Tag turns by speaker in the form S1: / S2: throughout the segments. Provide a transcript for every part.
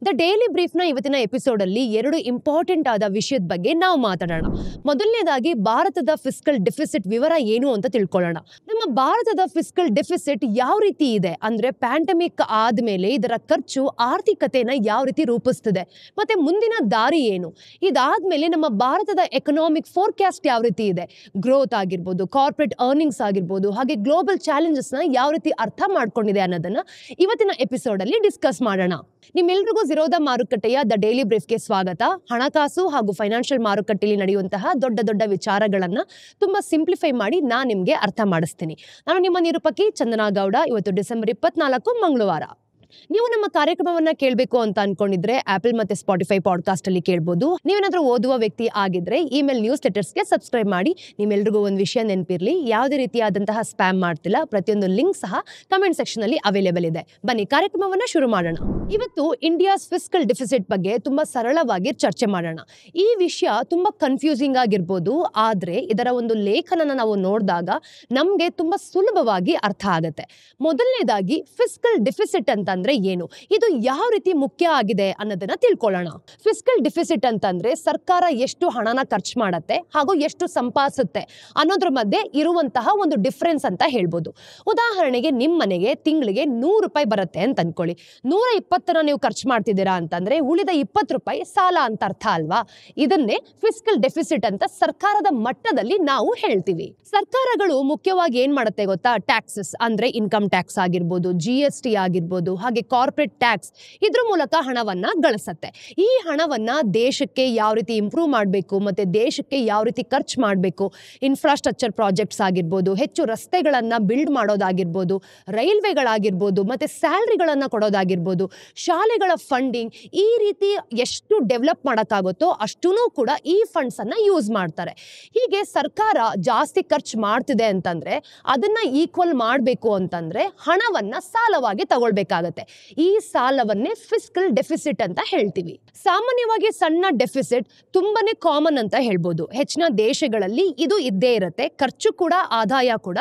S1: The daily ಬ್ರೀಫ್ನ ಇವತ್ತಿನ episode ಅಲ್ಲಿ 2 important ಆದ ವಿಷಯದ ಬಗ್ಗೆ ನಾವು ಮಾತಾಡೋಣ. ಮೊದಲನೇದಾಗಿ ಭಾರತದ ಫಿಸ್ಕಲ್ ಡೆಫಿಸಿಟ್ ವಿವರ ಏನು ಅಂತ ತಿಳ್ಕೊಳ್ಳೋಣ. ನಮ್ಮ ಭಾರತದ ಫಿಸ್ಕಲ್ ಡೆಫಿಸಿಟ್ ಯಾವ ರೀತಿ ಇದೆ ಅಂದ್ರೆ ಪ್ಯಾಂಡಮಿಕ್ ಆದ್ಮೇಲೆ ಇದರ ಖರ್ಚು ಆರ್ಥಿಕತೆನ ಯಾವ ರೀತಿ ರೂಪಿಸ್ತಿದೆ ಮತ್ತೆ ಮುಂದಿನ ದಾರಿ ಏನು, ಇದಾದ್ಮೇಲೆ ನಮ್ಮ ಭಾರತದ ಎಕನಾಮಿಕ್ ಫೋರ್ಕಾಸ್ಟ್ ಯಾವ ರೀತಿ ಇದೆ, ಗ್ರೋತ್ ಆಗಿರ್ಬೋದು, ಕಾರ್ಪೊರೇಟ್ ಅರ್ನಿಂಗ್ಸ್ ಆಗಿರ್ಬೋದು, ಹಾಗೆ ಗ್ಲೋಬಲ್ ಚಾಲೆಂಜಸ್ ನ ಯಾವ ರೀತಿ ಅರ್ಥ ಮಾಡ್ಕೊಂಡಿದೆ ಅನ್ನೋದನ್ನ ಇವತ್ತಿನ ಎಪಿಸೋಡ್ ಅಲ್ಲಿ ಡಿಸ್ಕಸ್ ಮಾಡೋಣ. ನಿಮ್ಮೆಲ್ರಿಗೂ ಝೀರೋದ ಮಾರುಕಟ್ಟೆಯ ದ ಡೈಲಿ ಬ್ರೀಫ್ಗೆ ಸ್ವಾಗತ. ಹಣಕಾಸು ಹಾಗೂ ಫೈನಾನ್ಷಿಯಲ್ ಮಾರುಕಟ್ಟೆಯಲ್ಲಿ ನಡೆಯುವಂತಹ ದೊಡ್ಡ ದೊಡ್ಡ ವಿಚಾರಗಳನ್ನ ತುಂಬಾ ಸಿಂಪ್ಲಿಫೈ ಮಾಡಿ ನಾನು ನಿಮ್ಗೆ ಅರ್ಥ ಮಾಡಿಸ್ತೀನಿ. ನಾನು ನಿಮ್ಮ ನಿರೂಪಕಿ ಚಂದನಾ ಗೌಡ. ಇವತ್ತು ಡಿಸೆಂಬರ್ 24 ಮಂಗಳವಾರ. ನೀವು ನಮ್ಮ ಕಾರ್ಯಕ್ರಮವನ್ನ ಕೇಳಬೇಕು ಅಂತ ಅನ್ಕೊಂಡಿದ್ರೆ ಆಪಲ್ ಮತ್ತೆ ಸ್ಪಾಟಿಫೈ ಪಾಡ್ಕಾಸ್ಟ್ ಅಲ್ಲಿ ಕೇಳಬಹುದು. ನೀವೇನಾದ್ರೂ ಓದುವ ವ್ಯಕ್ತಿ ಆಗಿದ್ರೆ ಇಮೇಲ್ ನ್ಯೂಸ್ ಲೆಟರ್ಸ್ಗೆ ಸಬ್ಸ್ಕ್ರೈಬ್ ಮಾಡಿ. ನಿಮ್ಮೆಲ್ರಿಗೂ ಒಂದು ವಿಷಯ ನೆನಪಿರ್ಲಿ, ಯಾವುದೇ ರೀತಿಯಾದಂತಹ ಸ್ಪ್ಯಾಮ್ ಮಾಡ್ತಿಲ್ಲ. ಪ್ರತಿಯೊಂದು ಲಿಂಕ್ ಸಹ ಕಮೆಂಟ್ ಸೆಕ್ಷನ್ ಅಲ್ಲಿ ಅವೈಲೇಬಲ್ ಇದೆ. ಬನ್ನಿ ಕಾರ್ಯಕ್ರಮವನ್ನ ಶುರು ಮಾಡೋಣ. ಇವತ್ತು ಇಂಡಿಯಾಸ್ ಫಿಸ್ಕಲ್ ಡೆಫಿಸಿಟ್ ಬಗ್ಗೆ ತುಂಬಾ ಸರಳವಾಗಿ ಚರ್ಚೆ ಮಾಡೋಣ. ಈ ವಿಷಯ ತುಂಬಾ ಕನ್ಫ್ಯೂಸಿಂಗ್ ಆಗಿರ್ಬೋದು, ಆದ್ರೆ ಇದರ ಒಂದು ಲೇಖನನ ನಾವು ನೋಡಿದಾಗ ನಮ್ಗೆ ತುಂಬಾ ಸುಲಭವಾಗಿ ಅರ್ಥ ಆಗುತ್ತೆ. ಮೊದಲನೇದಾಗಿ ಫಿಸ್ಕಲ್ ಡೆಫಿಸಿಟ್ ಅಂತಂದ್ರೆ ಏನು, ಇದು ಯಾವ ರೀತಿ ಮುಖ್ಯ ಆಗಿದೆ ಅನ್ನೋದನ್ನ ತಿಳ್ಕೊಳ್ಳೋಣ. ಫಿಸ್ಕಲ್ ಡೆಫಿಸಿಟ್ ಅಂತಂದ್ರೆ ಸರ್ಕಾರ ಎಷ್ಟು ಹಣನ ಖರ್ಚು ಮಾಡತ್ತೆ ಹಾಗೂ ಎಷ್ಟು ಸಂಪಾದಿಸುತ್ತೆ ಅನ್ನೋದ್ರ ಮಧ್ಯೆ ಇರುವಂತಹ ಒಂದು ಡಿಫರೆನ್ಸ್ ಅಂತ ಹೇಳ್ಬೋದು. ಉದಾಹರಣೆಗೆ ನಿಮ್ಮ ಮನೆಗೆ ತಿಂಗಳಿಗೆ 100 ರೂಪಾಯಿ ಬರುತ್ತೆ ಅಂತ ಅನ್ಕೊಳ್ಳಿ. 120 ನೀವು ಖರ್ಚು ಮಾಡ್ತಿದ್ದೀರಾ ಅಂತಂದ್ರೆ ಉಳಿದ 20 ರೂಪಾಯಿ ಸಾಲ ಅಂತ ಅರ್ಥ ಅಲ್ವಾ? ಇದನ್ನೇ ಫಿಸ್ಕಲ್ ಡೆಫಿಸಿಟ್ ಅಂತ ಸರ್ಕಾರದ ಮಟ್ಟದಲ್ಲಿ ನಾವು ಹೇಳ್ತೀವಿ. ಸರ್ಕಾರಗಳು ಮುಖ್ಯವಾಗಿ ಏನ್ ಮಾಡುತ್ತೆ ಗೊತ್ತಾ? ಟ್ಯಾಕ್ಸಸ್ ಅಂದ್ರೆ ಇನ್ಕಮ್ ಟ್ಯಾಕ್ಸ್ ಆಗಿರ್ಬೋದು, GST ಆಗಿರ್ಬೋದು, ಹಾಗೆ ಕಾರ್ಪೊರೇಟ್ ಟ್ಯಾಕ್ಸ್, ಇದ್ರ ಮೂಲಕ ಹಣವನ್ನ ಗಳಿಸತ್ತೆ. ಈ ಹಣವನ್ನ ದೇಶಕ್ಕೆ ಯಾವ ರೀತಿ ಇಂಪ್ರೂವ್ ಮಾಡಬೇಕು ಮತ್ತೆ ದೇಶಕ್ಕೆ ಯಾವ ರೀತಿ ಖರ್ಚು ಮಾಡಬೇಕು, ಇನ್ಫ್ರಾಸ್ಟ್ರಕ್ಚರ್ ಪ್ರಾಜೆಕ್ಟ್ಸ್ ಆಗಿರ್ಬೋದು, ಹೆಚ್ಚು ರಸ್ತೆಗಳನ್ನ ಬಿಲ್ಡ್ ಮಾಡೋದಾಗಿರ್ಬೋದು, ರೈಲ್ವೆಗಳಾಗಿರ್ಬೋದು, ಮತ್ತೆ ಸ್ಯಾಲ್ರಿಗಳನ್ನ ಕೊಡೋದಾಗಿರ್ಬೋದು, ಶಾಲೆಗಳ ಫಂಡಿಂಗ್, ಈ ರೀತಿ ಎಷ್ಟು ಡೆವಲಪ್ ಮಾಡೋಕ್ಕಾಗುತ್ತೋ ಅಷ್ಟೂ ಕೂಡ ಈ ಫಂಡ್ಸ್ ಅನ್ನ ಯೂಸ್ ಮಾಡ್ತಾರೆ. ಹೀಗೆ ಸರ್ಕಾರ ಜಾಸ್ತಿ ಖರ್ಚು ಮಾಡ್ತಿದೆ ಅಂತಂದ್ರೆ ಅದನ್ನ ಈಕ್ವಲ್ ಮಾಡಬೇಕು ಅಂತಂದ್ರೆ ಹಣವನ್ನ ಸಾಲವಾಗಿ ತಗೊಳ್ಬೇಕಾಗತ್ತೆ. ಈ ಸಾಲವನ್ನೇ ಫಿಸ್ಕಲ್ ಡೆಫಿಸಿಟ್ ಅಂತ ಹೇಳ್ತೀವಿ. ಸಾಮಾನ್ಯವಾಗಿ ಸಣ್ಣ ಡೆಫಿಸಿಟ್ ತುಂಬಾನೇ ಕಾಮನ್ ಅಂತ ಹೇಳ್ಬೋದು. ಹೆಚ್ಚಿನ ದೇಶಗಳಲ್ಲಿ ಇದು ಇದ್ದೇ ಇರುತ್ತೆ. ಖರ್ಚು ಕೂಡ ಆದಾಯ ಕೂಡ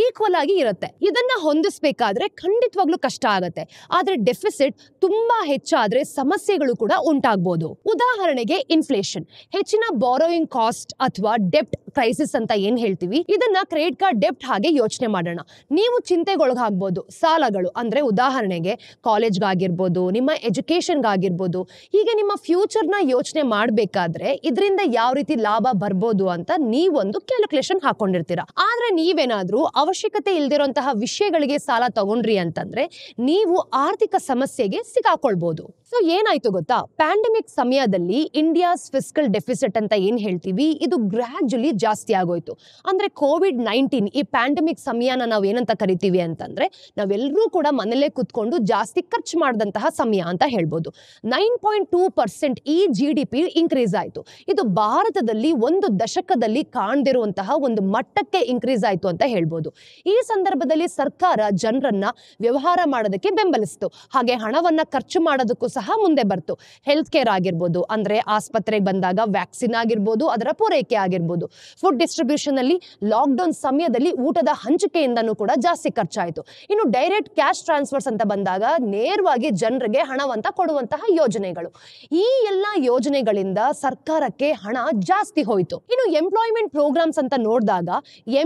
S1: ಈಕ್ವಲ್ ಆಗಿ ಇರುತ್ತೆ. ಇದನ್ನ ಹೊಂದಿಸಬೇಕಾದ್ರೆ ಖಂಡಿತವಾಗ್ಲೂ ಕಷ್ಟ ಆಗುತ್ತೆ. ಆದ್ರೆ ಡೆಫಿಸಿಟ್ ತುಂಬಾ ಹೆಚ್ಚಾದ್ರೆ ಸಮಸ್ಯೆಗಳು ಕೂಡ ಉಂಟಾಗಬಹುದು. ಉದಾಹರಣೆಗೆ ಇನ್ಫ್ಲೇಷನ್, ಹೆಚ್ಚಿನ ಬಾರೋಯಿಂಗ್ ಕಾಸ್ಟ್ ಅಥವಾ ಡೆಪ್ಟ್ ಕ್ರೈಸಿಸ್ ಅಂತ ಏನ್ ಹೇಳ್ತೀವಿ, ಇದನ್ನ ಕ್ರೆಡಿಟ್ ಕಾರ್ಡ್ ಡೆಪ್ಟ್ ಹಾಗೆ ಯೋಚನೆ ಮಾಡೋಣ. ನೀವು ಚಿಂತೆಗೊಳಗಾಗಬಹುದು. ಸಾಲಗಳು ಅಂದ್ರೆ ಉದಾಹರಣೆಗೆ ಕಾಲೇಜ್ಗಾಗಿರ್ಬೋದು, ನಿಮ್ಮ ಎಜುಕೇಶನ್ಗಾಗಿರ್ಬೋದು, ಹೀಗೆ ನಿಮ್ಮ ಫ್ಯೂಚರ್ನ ಯೋಚನೆ ಮಾಡಬೇಕಾದ್ರೆ ಇದರಿಂದ ಯಾವ ರೀತಿ ಲಾಭ ಬರ್ಬೋದು ಅಂತ ನೀವೊಂದು ಕ್ಯಾಲ್ಕುಲೇಷನ್ ಹಾಕೊಂಡಿರ್ತೀರಾ. ಆದ್ರೆ ನೀವೇನಾದ್ರೂ ಅವಶ್ಯಕತೆ ಇಲ್ದಿರೋಂತಹ ವಿಷಯಗಳಿಗೆ ಸಾಲ ತಗೊಂಡ್ರಿ ಅಂತಂದ್ರೆ ನೀವು ಆರ್ಥಿಕ ಸಮಸ್ಯೆಗೆ ಸಿಕ್ಕಾಕೊಳ್ಬಹುದು. ಸೊ ಏನಾಯ್ತು ಗೊತ್ತಾ? ಪ್ಯಾಂಡಮಿಕ್ ಸಮಯದಲ್ಲಿ ಇಂಡಿಯಾಸ್ ಫಿಸ್ಕಲ್ ಡೆಫಿಸಿಟ್ ಅಂತ ಏನ್ ಹೇಳ್ತೀವಿ, ಇದು ಗ್ರಾಜುಲಿ ಜಾಸ್ತಿ ಆಗೋಯ್ತು. ಅಂದ್ರೆ COVID-19 ಈ ಪ್ಯಾಂಡಮಿಕ್ ಸಮಯನ ನಾವು ಏನಂತ ಕರಿತೀವಿ ಅಂತಂದ್ರೆ ನಾವೆಲ್ಲರೂ ಕೂಡ ಮನೇಲೆ ಕುತ್ಕೊಂಡು ಜಾಸ್ತಿ ಖರ್ಚು ಮಾಡಿದಂತಹ ಸಮಯ ಅಂತ ಹೇಳ್ಬೋದು. 9.2% ಈ GDP ಇನ್ಕ್ರೀಸ್ ಆಯ್ತು. ಇದು ಭಾರತದಲ್ಲಿ ಒಂದು ದಶಕದಲ್ಲಿ ಕಾಣದಿರುವಂತಹ ಒಂದು ಮಟ್ಟಕ್ಕೆ ಇನ್ಕ್ರೀಸ್ ಆಯ್ತು ಅಂತ ಹೇಳ್ಬೋದು. ಈ ಸಂದರ್ಭದಲ್ಲಿ ಸರ್ಕಾರ ಜನರನ್ನ ವ್ಯವಹಾರ ಮಾಡೋದಕ್ಕೆ ಬೆಂಬಲಿಸ್ತು, ಹಾಗೆ ಹಣವನ್ನ ಖರ್ಚು ಮಾಡೋದಕ್ಕೂ ಸಹ ಮುಂದೆ ಬರ್ತು. ಹೆಲ್ತ್ ಕೇರ್ ಆಗಿರ್ಬೋದು, ಅಂದ್ರೆ ಆಸ್ಪತ್ರೆಗೆ ಬಂದಾಗ ವ್ಯಾಕ್ಸಿನ್ ಆಗಿರ್ಬೋದು, ಅದರ ಪೂರೈಕೆ ಆಗಿರ್ಬೋದು, ಫುಡ್ ಡಿಸ್ಟ್ರಿಬ್ಯೂಷನ್ ಅಲ್ಲಿ ಲಾಕ್ಡೌನ್ ಸಮಯದಲ್ಲಿ ಊಟದ ಹಂಚಿಕೆಯಿಂದನೂ ಕೂಡ ಜಾಸ್ತಿ ಖರ್ಚಾಯಿತು. ಇನ್ನು ಡೈರೆಕ್ಟ್ ಕ್ಯಾಶ್ ಟ್ರಾನ್ಸ್ಫರ್ಸ್ ಅಂತ ಬಂದಾಗ ನೇರವಾಗಿ ಜನರಿಗೆ ಹಣವಂತ ಕೊಡುವಂತಹ ಯೋಜನೆಗಳು, ಈ ಎಲ್ಲ ಯೋಜನೆಗಳಿಂದ ಸರ್ಕಾರಕ್ಕೆ ಹಣ ಜಾಸ್ತಿ ಹೋಯಿತು. ಇನ್ನು ಎಂಪ್ಲಾಯ್ಮೆಂಟ್ ಪ್ರೋಗ್ರಾಮ್ಸ್ ಅಂತ ನೋಡಿದಾಗ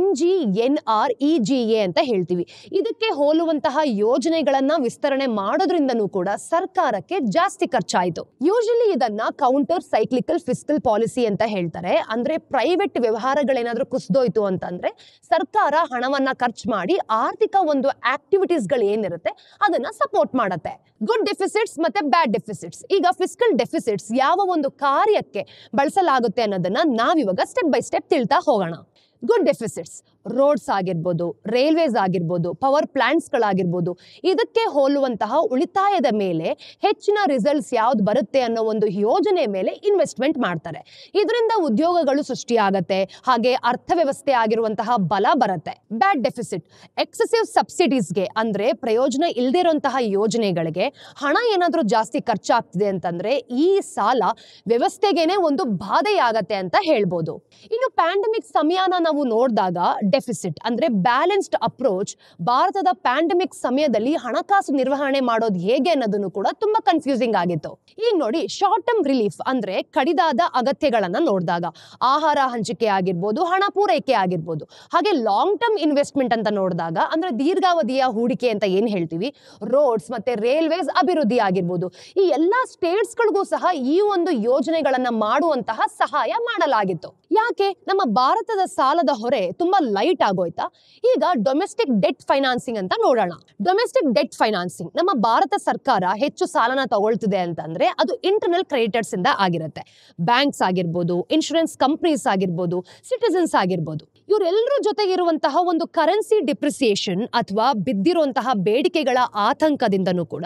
S1: MGNREGA ಅಂತ ಹೇಳ್ತೀವಿ. ಇದಕ್ಕೆ ಹೋಲುವಂತಹ ಯೋಜನೆಗಳನ್ನ ವಿಸ್ತರಣೆ ಮಾಡೋದ್ರಿಂದನೂ ಕೂಡ ಸರ್ಕಾರಕ್ಕೆ ಜಾಸ್ತಿ ಖರ್ಚಾಯಿತು. ಯೂಶಲಿ ಇದನ್ನ ಕೌಂಟರ್ ಸೈಕ್ಲಿಕಲ್ ಫಿಸ್ಕಲ್ ಪಾಲಿಸಿ ಅಂತ ಹೇಳ್ತಾರೆ. ಅಂದ್ರೆ ಪ್ರೈವೇಟ್ ವ್ಯವಹಾರಗಳೇನಾದ್ರೂ ಕುಸಿದೋಯ್ತು ಅಂತಂದ್ರೆ ಸರ್ಕಾರ ಹಣವನ್ನ ಖರ್ಚು ಮಾಡಿ ಆರ್ಥಿಕ ಒಂದು ಆಕ್ಟಿವಿಟೀಸ್ ಗಳು ಏನಿರುತ್ತೆ ಅದನ್ನ ಸಪೋರ್ಟ್ ಮಾಡತ್ತೆ. ಗುಡ್ ಡೆಫಿಸಿಟ್ಸ್ ಮತ್ತೆ ಬ್ಯಾಡ್ ಡೆಫಿಸಿಟ್ಸ್. ಈಗ ಫಿಸ್ಕಲ್ ಡೆಫಿಸಿಟ್ಸ್ ಯಾವ ಒಂದು ಕಾರ್ಯಕ್ಕೆ ಬಳಸಲಾಗುತ್ತೆ ಅನ್ನೋದನ್ನ ನಾವಿವಾಗ ಸ್ಟೆಪ್ ಬೈ ಸ್ಟೆಪ್ ತಿಳ್ತಾ ಹೋಗೋಣ. ಗುಡ್ ಡೆಫಿಸಿಟ್ಸ್, ರೋಡ್ಸ್ ಆಗಿರ್ಬೋದು, ರೈಲ್ವೇಸ್ ಆಗಿರ್ಬೋದು, ಪವರ್ ಪ್ಲಾಂಟ್ಸ್ ಗಳಾಗಿರ್ಬೋದು, ಇದಕ್ಕೆ ಹೋಲುವಂತಹ ಉಳಿತಾಯದ ಮೇಲೆ ಹೆಚ್ಚಿನ ರಿಸಲ್ಟ್ಸ್ ಯಾವ್ದು ಬರುತ್ತೆ ಅನ್ನೋ ಒಂದು ಯೋಜನೆ ಮೇಲೆ ಇನ್ವೆಸ್ಟ್ಮೆಂಟ್ ಮಾಡ್ತಾರೆ. ಇದರಿಂದ ಉದ್ಯೋಗಗಳು ಸೃಷ್ಟಿಯಾಗತ್ತೆ, ಹಾಗೆ ಅರ್ಥವ್ಯವಸ್ಥೆ ಆಗಿರುವಂತಹ ಬಲ ಬರುತ್ತೆ. ಬ್ಯಾಡ್ ಡೆಫಿಸಿಟ್, ಎಕ್ಸೆಸಿವ್ ಸಬ್ಸಿಡೀಸ್ಗೆ ಅಂದ್ರೆ ಪ್ರಯೋಜನ ಇಲ್ದಿರೋಂತಹ ಯೋಜನೆಗಳಿಗೆ ಹಣ ಏನಾದ್ರೂ ಜಾಸ್ತಿ ಖರ್ಚಾಗ್ತಿದೆ ಅಂತಂದ್ರೆ ಈ ಸಾಲ ವ್ಯವಸ್ಥೆಗೇನೆ ಒಂದು ಬಾಧೆಯಾಗತ್ತೆ ಅಂತ ಹೇಳ್ಬೋದು. ಇನ್ನು ಪ್ಯಾಂಡಮಿಕ್ ಸಮಯನ ನಾವು ನೋಡಿದಾಗ ಡೆಫಿಸಿಟ್ ಅಂದ್ರೆ ಬ್ಯಾಲೆನ್ಸ್ಡ್ ಅಪ್ರೋಚ್ ಭಾರತದ ಪ್ಯಾಂಡಮಿಕ್ ಸಮಯದಲ್ಲಿ ಹಣಕಾಸು ನಿರ್ವಹಣೆ ಮಾಡೋದು ಹೇಗೆ ಅನ್ನೋದನ್ನು ಕೂಡ ತುಂಬಾ ಕನ್ಫ್ಯೂಸಿಂಗ್ ಆಗಿತ್ತು. ಈಗ ನೋಡಿ, ಶಾರ್ಟ್ ಟರ್ಮ್ ರಿಲೀಫ್ ಅಂದ್ರೆ ಕಡಿದಾದ ಅಗತ್ಯಗಳನ್ನ ನೋಡಿದಾಗ ಆಹಾರ ಹಂಚಿಕೆ ಆಗಿರ್ಬೋದು, ಹಣ ಪೂರೈಕೆ ಆಗಿರ್ಬೋದು. ಹಾಗೆ ಲಾಂಗ್ ಟರ್ಮ್ ಇನ್ವೆಸ್ಟ್ಮೆಂಟ್ ಅಂತ ನೋಡಿದಾಗ ಅಂದ್ರೆ ದೀರ್ಘಾವಧಿಯ ಹೂಡಿಕೆ ಅಂತ ಏನ್ ಹೇಳ್ತೀವಿ, ರೋಡ್ಸ್ ಮತ್ತೆ ರೈಲ್ವೇಸ್ ಅಭಿವೃದ್ಧಿ ಆಗಿರ್ಬೋದು. ಈ ಎಲ್ಲಾ ಸ್ಟೇಟ್ಸ್ಗಳಿಗೂ ಸಹ ಈ ಒಂದು ಯೋಜನೆಗಳನ್ನ ಮಾಡುವಂತಹ ಸಹಾಯ ಮಾಡಲಾಗಿತ್ತು. ಯಾಕೆ? ನಮ್ಮ ಭಾರತದ ಸಾಲದ ಹೊರೆ ತುಂಬಾ ಲೈಟ್ ಆಗೋಯ್ತಾ? ಈಗ ಡೊಮೆಸ್ಟಿಕ್ ಡೆಟ್ ಫೈನಾನ್ಸಿಂಗ್ ಅಂತ ನೋಡೋಣ. ಡೊಮೆಸ್ಟಿಕ್ ಡೆಟ್ ಫೈನಾನ್ಸಿಂಗ್, ನಮ್ಮ ಭಾರತ ಸರ್ಕಾರ ಹೆಚ್ಚು ಸಾಲನ ತಗೊಳ್ತಿದೆ ಅಂತಂದ್ರೆ ಅದು ಇಂಟರ್ನಲ್ ಕ್ರೆಡಿಟರ್ಸ್ ಇಂದ ಆಗಿರುತ್ತೆ. ಬ್ಯಾಂಕ್ಸ್ ಆಗಿರ್ಬೋದು, ಇನ್ಶೂರೆನ್ಸ್ ಕಂಪನೀಸ್ ಆಗಿರ್ಬೋದು, ಸಿಟಿಸನ್ಸ್ ಆಗಿರ್ಬೋದು. ಇವರೆಲ್ಲರ ಜೊತೆಗಿರುವಂತಹ ಒಂದು ಕರೆನ್ಸಿ ಡಿಪ್ರಿಸಿಯೇಷನ್ ಅಥವಾ ಬಿದ್ದಿರುವಂತಹ ಬೇಡಿಕೆಗಳ ಆತಂಕದಿಂದನೂ ಕೂಡ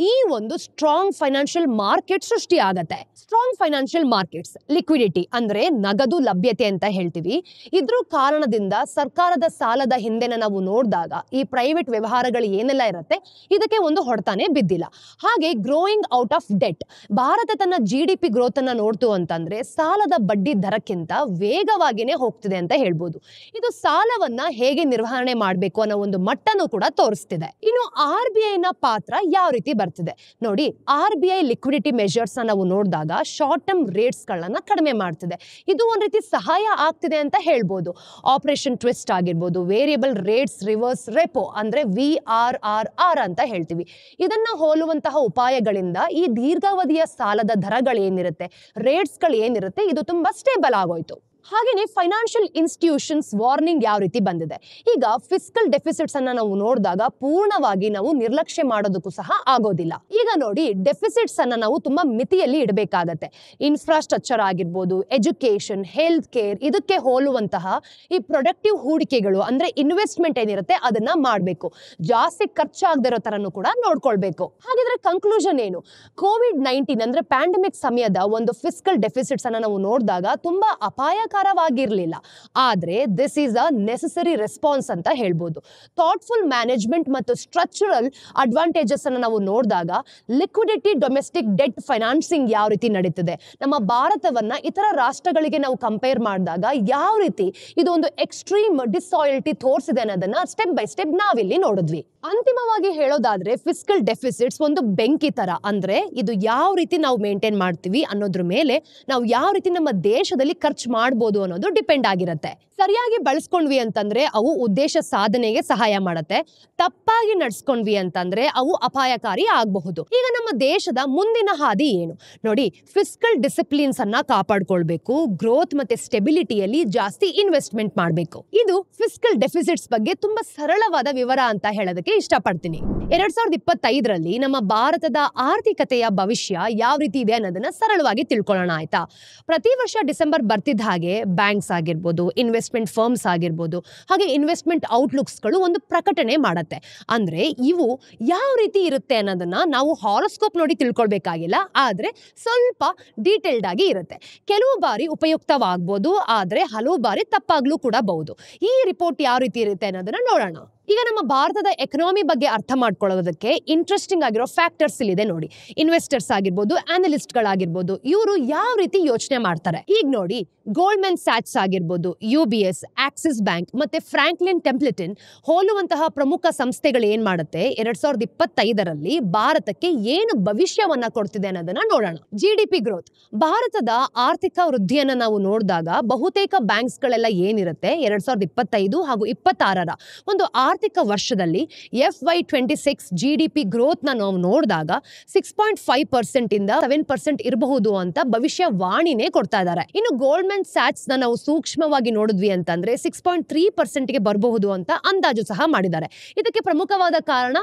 S1: ಈ ಒಂದು ಸ್ಟ್ರಾಂಗ್ ಫೈನಾನ್ಷಿಯಲ್ ಮಾರ್ಕೆಟ್ ಸೃಷ್ಟಿ ಆಗತ್ತೆ. ಸ್ಟ್ರಾಂಗ್ ಫೈನಾನ್ಷಿಯಲ್ ಮಾರ್ಕೆಟ್ಸ್, ಲಿಕ್ವಿಡಿಟಿ ಅಂದ್ರೆ ನಗದು ಲಭ್ಯತೆ ಅಂತ ಹೇಳ್ತೀವಿ. ಇದ್ರ ಕಾರಣದಿಂದ ಸರ್ಕಾರದ ಸಾಲದ ಹಿಂದೆನ ನಾವು ನೋಡಿದಾಗ ಈ ಪ್ರೈವೇಟ್ ವ್ಯವಹಾರಗಳು ಏನೆಲ್ಲ ಇರುತ್ತೆ ಇದಕ್ಕೆ ಒಂದು ಹೊಡೆತಾನೆ ಬಿದ್ದಿಲ್ಲ. ಹಾಗೆ growing out of debt, Bharat ತನ್ನ GDP ಗ್ರೋತ್ ಅನ್ನ ನೋಡ್ತು ಅಂತಂದ್ರೆ ಸಾಲದ ಬಡ್ಡಿ ದರಕ್ಕಿಂತ ವೇಗವಾಗಿನೇ ಹೋಗ್ತಿದೆ ಅಂತ ಹೇಳ್ಬೋದು. ಇದು ಸಾಲವನ್ನ ಹೇಗೆ ನಿರ್ವಹಣೆ ಮಾಡಬೇಕು ಅನ್ನೋ ಒಂದು ಮಟ್ಟನೂ ಕೂಡ ತೋರಿಸ್ತಿದೆ. ಇನ್ನು RBI ನ ಪಾತ್ರ ಯಾವ ರೀತಿ ಬರ್ತಿದೆ ನೋಡಿ. RBI ಲಿಕ್ವಿಡಿಟಿ ಮೆಷರ್ಸ್ ನಾವು ನೋಡಿದಾಗ ಶಾರ್ಟ್ ಟರ್ಮ್ ರೇಟ್ಸ್ ಗಳನ್ನ ಕಡಿಮೆ ಮಾಡ್ತಿದೆ. ಇದು ಒಂದ್ ರೀತಿ ಸಹಾಯ ಆಗ್ತಿದೆ ಅಂತ ಹೇಳ್ಬೋದು. ಆಪರೇಷನ್ ಟ್ವಿಸ್ಟ್ ಆಗಿರ್ಬೋದು, ವೇರಿಯಬಲ್ ರೇಟ್ಸ್ ರಿವರ್ಸ್ ರೆಪೋ ಅಂದ್ರೆ VRRR ಅಂತ ಹೇಳ್ತೀವಿ. ಇದನ್ನ ಹೋಲುವಂತಹ ಉಪಾಯಗಳಿಂದ ಈ ದೀರ್ಘಾವಧಿಯ ಸಾಲದ ದರಗಳೇನಿರುತ್ತೆ, ರೇಟ್ಸ್ಗಳು ಏನಿರುತ್ತೆ, ಇದು ತುಂಬಾ ಸ್ಟೇಬಲ್ ಆಗೋಯ್ತು. ಹಾಗೇನೆ ಫೈನಾನ್ಷಿಯಲ್ ಇನ್ಸ್ಟಿಟ್ಯೂಷನ್ಸ್ ವಾರ್ನಿಂಗ್ ಯಾವ ರೀತಿ ಬಂದಿದೆ. ಈಗ ಫಿಸ್ಕಲ್ ಡೆಫಿಸಿಟ್ಸ್ ಅನ್ನ ನಾವು ನೋಡಿದಾಗ ಪೂರ್ಣವಾಗಿ ನಾವು ನಿರ್ಲಕ್ಷ್ಯ ಮಾಡೋದಕ್ಕೂ ಸಹ ಆಗೋದಿಲ್ಲ. ಈಗ ನೋಡಿ, ಡೆಫಿಸಿಟ್ಸ್ ಅನ್ನ ನಾವು ತುಂಬಾ ಮಿತಿಯಲ್ಲಿ ಇಡಬೇಕಾಗತ್ತೆ. ಇನ್ಫ್ರಾಸ್ಟ್ರಕ್ಚರ್ ಆಗಿರ್ಬೋದು, ಎಜುಕೇಶನ್, ಹೆಲ್ತ್ ಕೇರ್, ಇದಕ್ಕೆ ಹೋಲುವಂತಹ ಈ ಪ್ರೊಡಕ್ಟಿವ್ ಹೂಡಿಕೆಗಳು ಅಂದ್ರೆ ಇನ್ವೆಸ್ಟ್ಮೆಂಟ್ ಏನಿರುತ್ತೆ ಅದನ್ನ ಮಾಡಬೇಕು. ಜಾಸ್ತಿ ಖರ್ಚಾಗದಿರೋ ತರನು ಕೂಡ ನೋಡ್ಕೊಳ್ಬೇಕು. ಹಾಗಿದ್ರೆ ಕನ್ಕ್ಲೂಷನ್ ಏನು? COVID-19 ಅಂದ್ರೆ ಪ್ಯಾಂಡಮಿಕ್ ಸಮಯದ ಒಂದು ಫಿಸ್ಕಲ್ ಡೆಫಿಸಿಟ್ಸ್ ಅನ್ನ ನಾವು ನೋಡಿದಾಗ ತುಂಬಾ ಅಪಾಯಕರವಾಗಿರ್ಲಿಲ್ಲ. ಆದ್ರೆ this is a necessary response ಅಂತ ಹೇಳ್ಬೋದು. ಥಾಟ್ಫುಲ್ ಮ್ಯಾನೇಜ್ಮೆಂಟ್ ಮತ್ತು ಸ್ಟ್ರಕ್ಚರಲ್ ಅಡ್ವಾಂಟೇಜಸ್ ಅನ್ನು ನಾವು ನೋಡಿದಾಗ ಲಿಕ್ವಿಡಿಟಿ ಡೊಮೆಸ್ಟಿಕ್ ಡೆಟ್ ಫೈನಾನ್ಸಿಂಗ್ ಯಾವ ರೀತಿ ನಡೀತಿದೆ, ನಮ್ಮ ಭಾರತವನ್ನ ಇತರ ರಾಷ್ಟ್ರಗಳಿಗೆ ನಾವು ಕಂಪೇರ್ ಮಾಡಿದಾಗ ಯಾವ ರೀತಿ ಇದು ಒಂದು ಎಕ್ಸ್ಟ್ರೀಮ್ ಡಿಸಾಯಿಲ್ಟಿ ತೋರಿಸಿದೆ ಅನ್ನೋದನ್ನ ಸ್ಟೆಪ್ ಬೈ ಸ್ಟೆಪ್ ನಾವಿಲ್ಲಿ ನೋಡಿದ್ವಿ. ಅಂತಿಮವಾಗಿ ಹೇಳೋದಾದ್ರೆ ಫಿಸ್ಕಲ್ ಡೆಫಿಸಿಟ್ಸ್ ಒಂದು ಬೆಂಕಿ ತರ. ಅಂದ್ರೆ ಇದು ಯಾವ ರೀತಿ ನಾವು ಮೇಂಟೈನ್ ಮಾಡ್ತೀವಿ ಅನ್ನೋದ್ರ ಮೇಲೆ ನಾವು ಯಾವ ರೀತಿ ನಮ್ಮ ದೇಶದಲ್ಲಿ ಖರ್ಚು ಮಾಡಬಹುದು ಅನ್ನೋದು ಡಿಪೆಂಡ್ ಆಗಿರುತ್ತೆ. ಸರಿಯಾಗಿ ಬಳಸ್ಕೊಂಡ್ವಿ ಅಂತಂದ್ರೆ ಅವು ಉದ್ದೇಶ ಸಾಧನೆಗೆ ಸಹಾಯ ಮಾಡುತ್ತೆ. ತಪ್ಪಾಗಿ ನಡ್ಸ್ಕೊಂಡ್ವಿ ಅಂತಂದ್ರೆ ಅವು ಅಪಾಯಕಾರಿ ಆಗಬಹುದು. ಈಗ ನಮ್ಮ ದೇಶದ ಮುಂದಿನ ಹಾದಿ ಏನು ನೋಡಿ. ಫಿಸ್ಕಲ್ ಡಿಸಿಪ್ಲಿನ್ಸ್ ಅನ್ನ ಕಾಪಾಡ್ಕೊಳ್ಬೇಕು, ಗ್ರೋತ್ ಮತ್ತೆ ಸ್ಟೆಬಿಲಿಟಿಯಲ್ಲಿ ಜಾಸ್ತಿ ಇನ್ವೆಸ್ಟ್ಮೆಂಟ್ ಮಾಡಬೇಕು. ಇದು ಫಿಸ್ಕಲ್ ಡೆಫಿಸಿಟ್ಸ್ ಬಗ್ಗೆ ತುಂಬಾ ಸರಳವಾದ ವಿವರ ಅಂತ ಹೇಳೋದಕ್ಕೆ ಇಷ್ಟಪಡ್ತೀನಿ. 2025ರಲ್ಲಿ ನಮ್ಮ ಭಾರತದ ಆರ್ಥಿಕತೆಯ ಭವಿಷ್ಯ ಯಾವ ರೀತಿ ಇದೆ ಅನ್ನೋದನ್ನ ಸರಳವಾಗಿ ತಿಳ್ಕೊಳ್ಳೋಣ ಆಯ್ತಾ. ಪ್ರತಿ ವರ್ಷ ಡಿಸೆಂಬರ್ ಬರ್ತಿದ್ದ ಹಾಗೆ ಬ್ಯಾಂಕ್ಸ್ ಆಗಿರ್ಬೋದು, ಇನ್ವೆಸ್ಟ್ಮೆಂಟ್ ಫರ್ಮ್ಸ್ ಆಗಿರ್ಬೋದು, ಹಾಗೆ ಇನ್ವೆಸ್ಟ್ಮೆಂಟ್ ಔಟ್ಲುಕ್ಸ್ಗಳು ಒಂದು ಪ್ರಕಟಣೆ ಮಾಡುತ್ತೆ. ಅಂದ್ರೆ ಇವು ಯಾವ ರೀತಿ ಇರುತ್ತೆ ಅನ್ನೋದನ್ನ ನಾವು ಹಾರೋಸ್ಕೋಪ್ ನೋಡಿ ತಿಳ್ಕೊಳ್ಬೇಕಾಗಿಲ್ಲ, ಆದ್ರೆ ಸ್ವಲ್ಪ ಡೀಟೇಲ್ಡ್ ಆಗಿ ಇರುತ್ತೆ. ಕೆಲವು ಬಾರಿ ಉಪಯುಕ್ತವಾಗಬಹುದು, ಆದ್ರೆ ಹಲವು ಬಾರಿ ತಪ್ಪಾಗ್ಲೂ ಕೂಡ ಬಹುದು. ಈ ರಿಪೋರ್ಟ್ ಯಾವ ರೀತಿ ಇರುತ್ತೆ ಅನ್ನೋದನ್ನ ನೋಡೋಣ. ಈಗ ನಮ್ಮ ಭಾರತದ ಎಕನಾಮಿ ಬಗ್ಗೆ ಅರ್ಥ ಮಾಡ್ಕೊಳ್ಳೋದಕ್ಕೆ ಇಂಟ್ರೆಸ್ಟಿಂಗ್ ಆಗಿರೋ ಫ್ಯಾಕ್ಟರ್ಸ್ ಇಲ್ಲಿದೆ ನೋಡಿ. ಇನ್ವೆಸ್ಟರ್ಸ್ ಆಗಿರ್ಬೋದು, ಅನಲಿಸ್ಟ್ ಗಳಾಗಿರ್ಬೋದು, ಇವರು ಯಾವ ರೀತಿ ಯೋಚನೆ ಮಾಡ್ತಾರೆ. ಈಗ ನೋಡಿ, ಗೋಲ್ಡ್ಮನ್ ಸ್ಯಾಕ್ಸ್ ಆಗಿರ್ಬೋದು, UBS, ಆಕ್ಸಿಸ್ ಬ್ಯಾಂಕ್ ಮತ್ತೆ ಫ್ರಾಂಕ್ಲಿನ್ ಟೆಂಪ್ಲೆಟನ್ ಹೋಲುವಂತಹ ಪ್ರಮುಖ ಸಂಸ್ಥೆಗಳು ಏನ್ ಮಾಡುತ್ತೆ, 2025ರಲ್ಲಿ ಭಾರತಕ್ಕೆ ಏನು ಭವಿಷ್ಯವನ್ನ ಕೊಡ್ತಿದೆ ಅನ್ನೋದನ್ನ ನೋಡೋಣ. GDP ಗ್ರೋತ್, ಭಾರತದ ಆರ್ಥಿಕ ವೃದ್ಧಿಯನ್ನ ನಾವು ನೋಡಿದಾಗ ಬಹುತೇಕ ಬ್ಯಾಂಕ್ಸ್ ಗಳೆಲ್ಲ ಏನಿರುತ್ತೆ 2025 ಹಾಗೂ 26ರ ಒಂದು ಆರ್ಥಿಕ ವರ್ಷದಲ್ಲಿ FY26 GDP ಗ್ರೋತ್ ನ ನಾವು ನೋಡಿದಾಗ 6.5% ಇಂದ 7% ಇರಬಹುದು ಅಂತ ಭವಿಷ್ಯವಾಣಿನೇ ಕೊಡ್ತಾ ಇದ್ದಾರೆ. ಇನ್ನು ಗೋಲ್ಡ್ಮನ್ ಸ್ಯಾಕ್ಸ್ ನ ನಾವು ಸೂಕ್ಷ್ಮವಾಗಿ ನೋಡಿದ್ವಿ ಅಂತಂದ್ರೆ 6.3% ಗೆ ಬರಬಹುದು ಅಂತ ಅಂದಾಜು ಸಹ ಮಾಡಿದ್ದಾರೆ. ಇದಕ್ಕೆ ಪ್ರಮುಖವಾದ ಕಾರಣ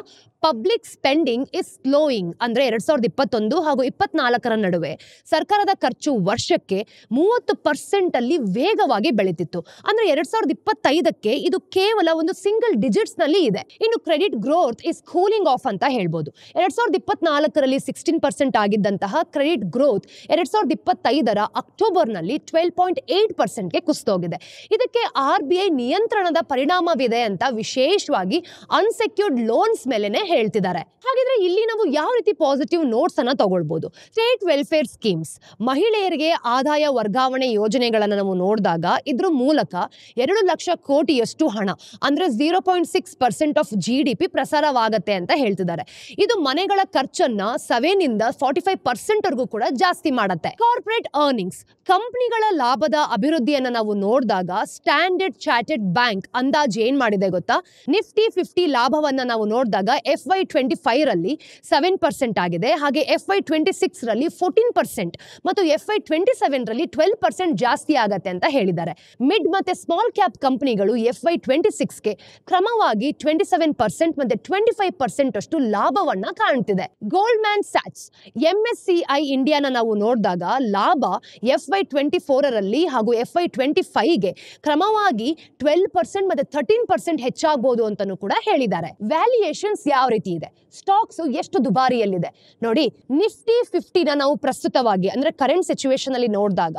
S1: ಪಬ್ಲಿಕ್ ಸ್ಪೆಂಡಿಂಗ್ ಇಸ್ ಸ್ಲೋಯಿಂಗ್. ಅಂದ್ರೆ 2021 ಹಾಗೂ 24ರ ನಡುವೆ ಸರ್ಕಾರದ ಖರ್ಚು ವರ್ಷಕ್ಕೆ 30% ಅಲ್ಲಿ ವೇಗವಾಗಿ ಬೆಳೀತಿತ್ತು. ಅಂದ್ರೆ 2025ಕ್ಕೆ ಇದು ಕೇವಲ ಒಂದು ಸಿಂಗಲ್ ಡಿಜಿಟ್ಸ್ ನಲ್ಲಿ ಇದೆ. ಇನ್ನು credit growth is cooling of ಅಂತ ಹೇಳ್ಬೋದು. 2024ರಲ್ಲಿ 16% ಆಗಿದ್ದಂತಹ ಕ್ರೆಡಿಟ್ ಗ್ರೋತ್ 2025ರ ಅಕ್ಟೋಬರ್ ನಲ್ಲಿ 12.8% ಗೆ ಕುಸಿದೋಗಿದೆ. ಇದಕ್ಕೆ RBI ನಿಯಂತ್ರಣದ ಪರಿಣಾಮವಿದೆ ಅಂತ ವಿಶೇಷವಾಗಿ ಅನ್ಸೆಕ್ಯೂರ್ಡ್ ಲೋನ್ಸ್ ಮೇಲೆನೆ ಹೇಳ್ತಿದ್ದಾರೆ. ಹಾಗಿದ್ರೆ ಇಲ್ಲಿ ನಾವು ಯಾವ ರೀತಿ ಪಾಸಿಟಿವ್ ನೋಟ್ಸ್ ಅನ್ನ ತಗೊಳ್ಬಹುದು? ಸ್ಟೇಟ್ ವೆಲ್ಫೇರ್ ಸ್ಕೀಮ್ಸ್, ಮಹಿಳೆಯರಿಗೆ ಆದಾಯ ವರ್ಗಾವಣೆ ಯೋಜನೆಗಳನ್ನ ನಾವು ನೋಡಿದಾಗ ಇದ್ರ ಮೂಲಕ 2 ಲಕ್ಷ ಕೋಟಿಯಷ್ಟು ಹಣ ಅಂದ್ರೆ 0.6% ಆಫ್ GDP ಪ್ರಸಾರವಾಗತ್ತೆ ಅಂತ ಹೇಳ್ತಿದ್ದಾರೆ. ಇದು ಮನೆಗಳ ಖರ್ಚನ್ನ 7 ಇಂದ 45% ವರೆಗೂ ಕೂಡ ಜಾಸ್ತಿ ಮಾಡತ್ತೆ. ಕಾರ್ಪೊರೇಟ್ ಅರ್ನಿಂಗ್ಸ್, ಕಂಪನಿಗಳ ಲಾಭದ ಅಭಿವೃದ್ಧಿಯನ್ನ ನಾವು ನೋಡಿದಾಗ ಸ್ಟ್ಯಾಂಡರ್ಡ್ ಚಾರ್ಟರ್ಡ್ ಬ್ಯಾಂಕ್ ಅಂದಾಜು ಏನ್ ಮಾಡಿದೆ ಗೊತ್ತಾ? ನಿಫ್ಟಿ 50 ಲಾಭವನ್ನ ನಾವು ನೋಡಿದಾಗ FY25 ರಲ್ಲಿ 7% ಆಗಿದೆ, ಹಾಗೆ FY26 ರಲ್ಲಿ 14% ಮತ್ತು FY27 ರಲ್ಲಿ 12% ಜಾಸ್ತಿ ಆಗತ್ತೆ ಅಂತ ಹೇಳಿದ್ದಾರೆ. ಮಿಡ್ ಮತ್ತೆ ಸ್ಮಾಲ್ ಕ್ಯಾಪ್ ಕಂಪನಿಗಳು FY26 ಗೆ ಕ್ರಮವಾಗಿ 27% ಮತ್ತೆ 25% ಅಷ್ಟು ಲಾಭವನ್ನ ಕಾಣ್ತಿದೆ. ಗೋಲ್ಡ್ಮ್ಯಾನ್ ಸ್ಯಾಕ್ಸ್, MSCI ಇಂಡಿಯಾನ ನಾವು ನೋಡಿದಾಗ ಲಾಭ FY24 ರಲ್ಲಿ ಹಾಗೂ FY25 ಗೆ ಕ್ರಮವಾಗಿ 12% ಮತ್ತೆ 13% ಹೆಚ್ಚಾಗಬಹುದು ಅಂತಾನೂ ಕೂಡ ಹೇಳಿದ್ದಾರೆ. ವ್ಯಾಲ್ಯೂಯೇಷನ್ಸ್ ಯಾವ ರೀತಿ ಇದೆ, ಸ್ಟಾಕ್ಸ್ ಎಷ್ಟು ದುಬಾರಿಯಲ್ಲಿದೆ ನೋಡಿ. ನಿಫ್ಟಿ 50ನ ನಾವು ಪ್ರಸ್ತುತವಾಗಿ ಅಂದ್ರೆ ಕರೆಂಟ್ ಸಿಚುವೇಶನ್ ಅಲ್ಲಿ ನೋಡಿದಾಗ